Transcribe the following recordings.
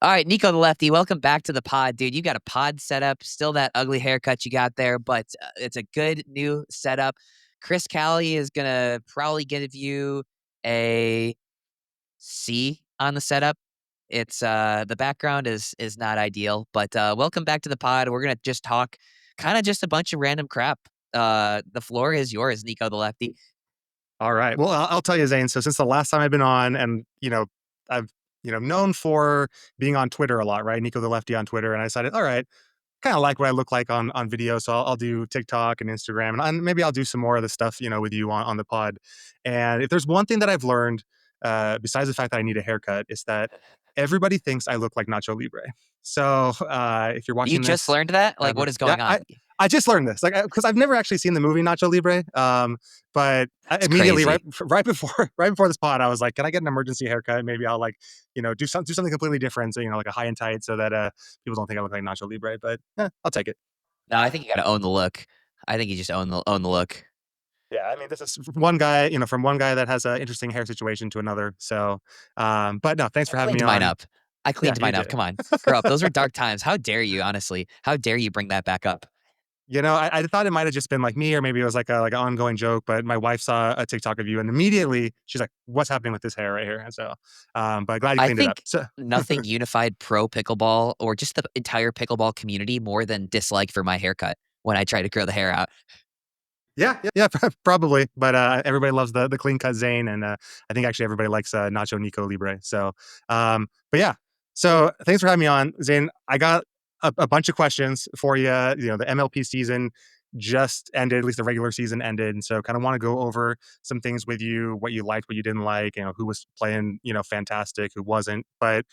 All right, Nico the Lefty, welcome back to the pod, dude. You got a pod setup, still that ugly haircut you got there, but it's a good new setup. Chris Callie is gonna probably give you a C on the setup. It's the background is not ideal, but welcome back to the pod. We're gonna just talk kind of just a bunch of random crap. The floor is yours, Nico the Lefty. All right. Well, I'll tell you, Zane. So since the last time I've been on, and I've known for being on Twitter a lot, right? Nico the Lefty on Twitter, and I decided, all right, kind of like what I look like on video, so I'll do TikTok and Instagram, and maybe I'll do some more of the stuff with you on the pod. And if there's one thing that I've learned, besides the fact that I need a haircut, is that everybody thinks I look like Nacho Libre. So if you're You watching just this learned that? Like, ever, what is yeah, going on? I just learned this, like, because I've never actually seen the movie Nacho Libre. But It's immediately, crazy. right before right before this pod, I was like, can I get an emergency haircut? Maybe I'll like do something completely different, so like a high and tight, so that people don't think I look like Nacho Libre. But I'll take it. No, I think you got to own the look. I think you just own the look. Yeah, I mean, this is one guy, from one guy that has an interesting hair situation to another. So, but no, thanks I for having me cleaned mine on. up. I Yeah, cleaned you mine up. did. Come on. Grow up. Those were dark times. How dare you, honestly? How dare you bring that back up? I thought it might have just been like me, or maybe it was like an ongoing joke. But my wife saw a TikTok of you, and immediately she's like, "What's happening with this hair right here?" And so, but glad you I cleaned it up. think So, nothing unified pro pickleball or just the entire pickleball community more than dislike for my haircut when I try to grow the hair out. yeah, probably. But everybody loves the clean cut Zane, and I think actually everybody likes Nacho Nico Libre. So, but yeah. So thanks for having me on, Zane. I got a bunch of questions for you. The MLP season just ended, at least the regular season ended, and so kind of want to go over some things with you, what you liked, what you didn't like, who was playing, fantastic, who wasn't. But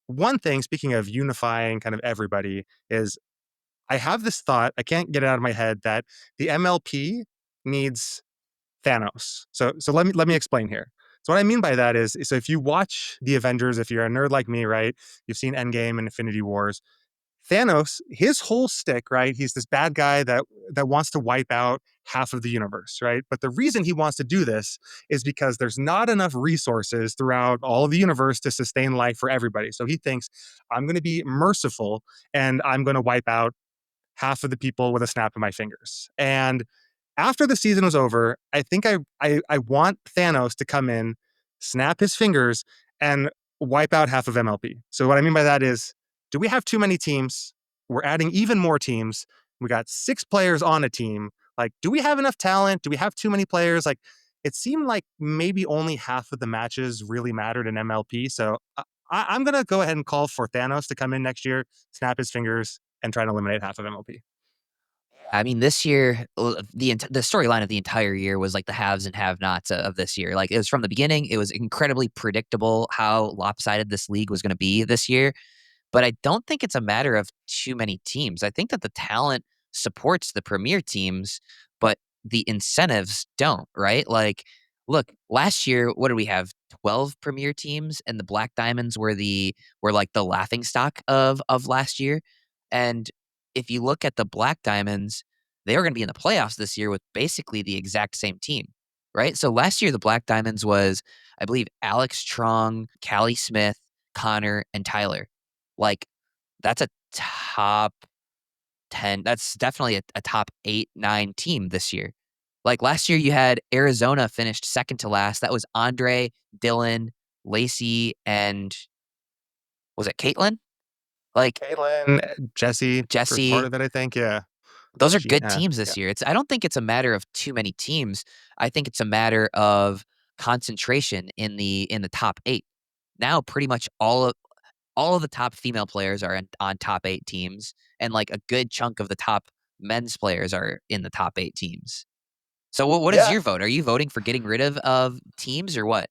one thing, speaking of unifying kind of everybody, is I have this thought, I can't get it out of my head, that the MLP needs Thanos. So let me explain here. So what I mean by that is, so if you watch the Avengers, if you're a nerd like me, right, you've seen Endgame and Infinity Wars. Thanos, his whole stick, right? He's this bad guy that wants to wipe out half of the universe, right? But the reason he wants to do this is because there's not enough resources throughout all of the universe to sustain life for everybody. So he thinks, I'm going to be merciful and I'm going to wipe out half of the people with a snap of my fingers. And after the season was over, I think I want Thanos to come in, snap his fingers, and wipe out half of MLP. So what I mean by that is, do we have too many teams? We're adding even more teams. We got 6 players on a team. Like, do we have enough talent? Do we have too many players? Like, it seemed like maybe only half of the matches really mattered in MLP. So I'm gonna go ahead and call for Thanos to come in next year, snap his fingers, and try to eliminate half of MLP. I mean, this year, the storyline of the entire year was like the haves and have-nots of this year. Like, it was from the beginning, it was incredibly predictable how lopsided this league was going to be this year. But I don't think it's a matter of too many teams. I think that the talent supports the premier teams, but the incentives don't, right? Like, look, last year, what did we have? 12 premier teams, and the Black Diamonds were like the laughing stock of last year. And if you look at the Black Diamonds, they were going to be in the playoffs this year with basically the exact same team, right? So last year, the Black Diamonds was, I believe, Alex Trong, Callie Smith, Connor, and Tyler. Like, that's a top 10. That's definitely a top 8, 9 team this year. Like, last year, you had Arizona finished second to last. That was Andre, Dylan, Lacey, and was it Caitlin? Like, Caitlin, Jesse for part Jesse. of it, I think. Yeah. Those are She, good teams yeah. this year. I don't think it's a matter of too many teams. I think it's a matter of concentration in the top 8. Now, pretty much all of the top female players are on top 8 teams, and like a good chunk of the top men's players are in the top 8 teams. So what is Yeah. your vote? Are you voting for getting rid of teams or what?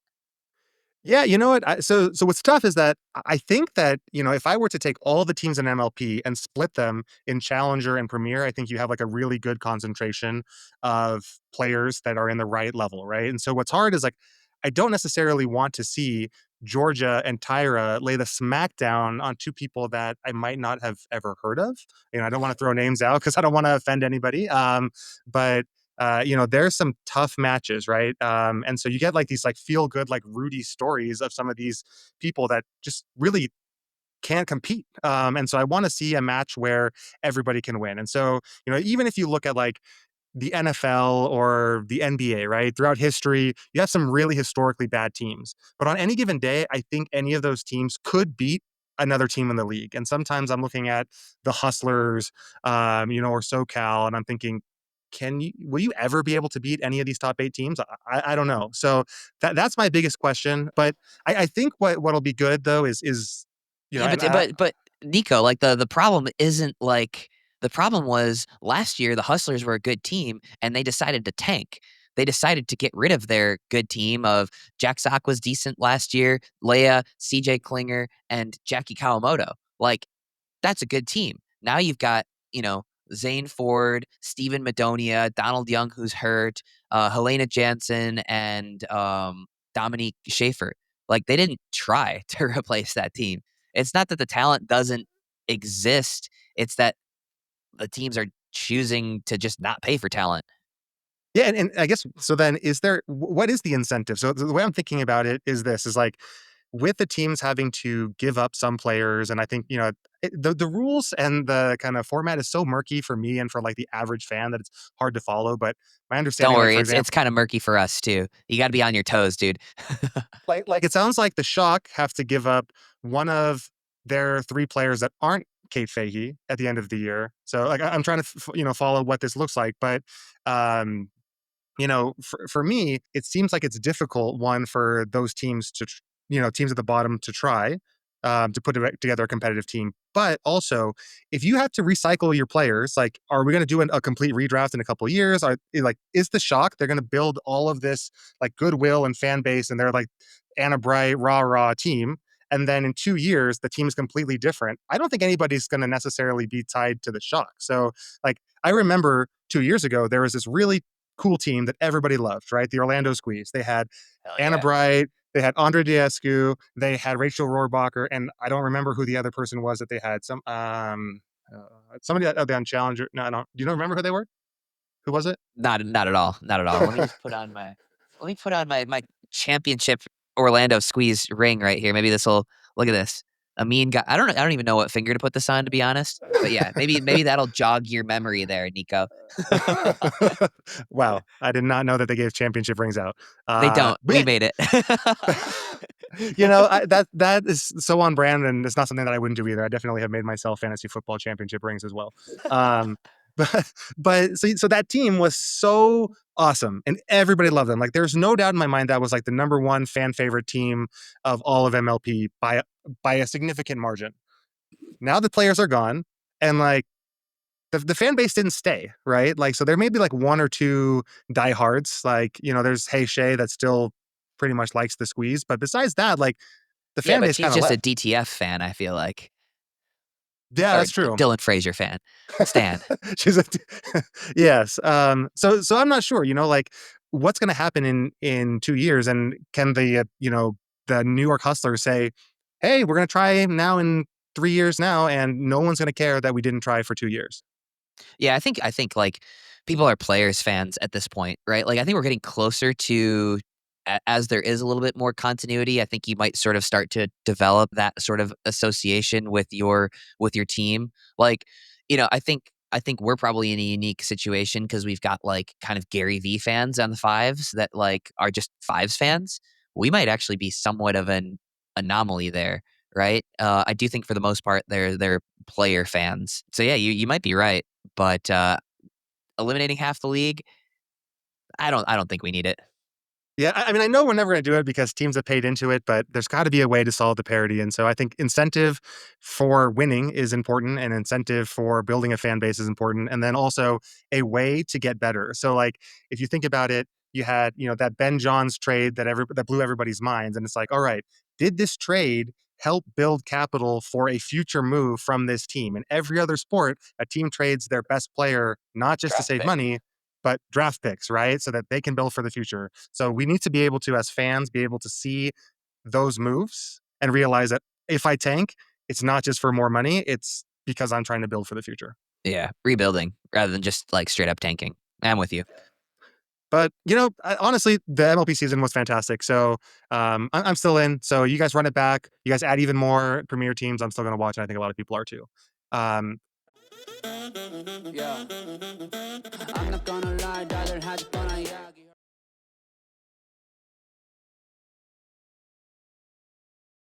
Yeah, you know what? So what's tough is that I think that, if I were to take all the teams in MLP and split them in Challenger and Premier, I think you have like a really good concentration of players that are in the right level, right? And so what's hard is like, I don't necessarily want to see Georgia and Tyra lay the smackdown on 2 people that I might not have ever heard of. I don't want to throw names out because I don't want to offend anybody. But there's some tough matches, right? And so you get like these like feel good, like Rudy stories of some of these people that just really can't compete. And so I want to see a match where everybody can win. And so, even if you look at like the NFL or the NBA, right? Throughout history, you have some really historically bad teams. But on any given day, I think any of those teams could beat another team in the league. And sometimes I'm looking at the Hustlers, or SoCal, and I'm thinking, will you ever be able to beat any of these top 8 teams? I don't know. So that's my biggest question. But I think what'll be good though is Yeah, and but Nico, like the problem isn't like the problem was last year the Hustlers were a good team and they decided to tank. They decided to get rid of their good team of Jack Sock was decent last year, Leia, CJ Klinger, and Jackie Kawamoto. Like that's a good team. Now you've got, Zane Ford, Steven Madonia, Donald Young, who's hurt, Helena Jansen, and Dominique Schaefer. Like, they didn't try to replace that team. It's not that the talent doesn't exist, it's that the teams are choosing to just not pay for talent. Yeah, and I guess so then what is the incentive? So the way I'm thinking about it is this is like with the teams having to give up some players, and I think, the rules and the kind of format is so murky for me and for like the average fan that it's hard to follow. But my Don't understanding, like worry, for it's example, kind of murky for us too. You got to be on your toes, dude. like it sounds like the Shock have to give up one of their 3 players that aren't Kate Fahey at the end of the year. So like I'm trying to follow what this looks like, but um for me, it seems like it's difficult one for those teams teams at the bottom to try to put together a competitive team. But also, if you have to recycle your players, like, are we going to do a complete redraft in a couple of years? Is the Shock they're going to build all of this like goodwill and fan base, and they're like Anna Bright rah team, and then in 2 years the team is completely different? I don't think anybody's going to necessarily be tied to the Shock. So, like, I remember 2 years ago there was this really cool team that everybody loved, right? The Orlando Squeeze. They had Hell Anna yeah. Bright, they had Andre Diescu, they had Rachel Rohrbacher, and I don't remember who the other person was that they had. Somebody on Challenger. No, I don't. Do you remember who they were? Who was it? Not at all. Not at all. Let me put on my championship Orlando squeeze ring right here. Maybe this will look at this. A mean guy. I don't even know what finger to put this on to be honest. But yeah, maybe that'll jog your memory there, Nico. Wow, I did not know that they gave championship rings out. They don't. But We yeah, made it. that is so on brand, and it's not something that I wouldn't do either. I definitely have made myself fantasy football championship rings as well. Um, but that team was so awesome, and everybody loved them. Like, there's no doubt in my mind that was like the number one fan favorite team of all of MLP by a significant margin. Now the players are gone, and like the fan base didn't stay, right? Like, so there may be like one or two diehards, like, there's Hey Shay that still pretty much likes the squeeze. But besides that, like, the Yeah, fan but base she's kind of just a left. DTF fan, I feel like. Yeah, Or that's true. Dylan Frazier fan. Stan. She's a yes. So I'm not sure, like, what's going to happen in 2 years, and can the New York Hustlers say, hey, we're going to try now in 3 years now, and no one's going to care that we didn't try for 2 years. Yeah, I think like people are players fans at this point, right? Like I think we're getting closer to as there is a little bit more continuity, I think you might sort of start to develop that sort of association with your team. Like, I think we're probably in a unique situation because we've got like kind of Gary V fans on the fives that like are just fives fans. We might actually be somewhat of an anomaly there, right? I do think for the most part they're player fans. So yeah, you might be right. But, eliminating half the league, I don't think we need it. Yeah, I mean, I know we're never going to do it because teams have paid into it, but there's got to be a way to solve the parity. And so I think incentive for winning is important, and incentive for building a fan base is important. And then also a way to get better. So, like, if you think about it, you had, that Ben Johns trade that blew everybody's minds. And it's like, all right, did this trade help build capital for a future move from this team? In every other sport, a team trades their best player, not just to Draft save pick. money, but draft picks, right? So that they can build for the future. So we need to be able to, as fans, be able to see those moves and realize that if I tank, it's not just for more money, it's because I'm trying to build for the future. Yeah, rebuilding rather than just, like, straight up tanking. I'm with you. But honestly, the MLP season was fantastic. So I'm still in. So you guys run it back. You guys add even more premier teams. I'm still going to watch, and I think a lot of people are too. Um, Yeah. I'm not gonna lie, the other hat's gonna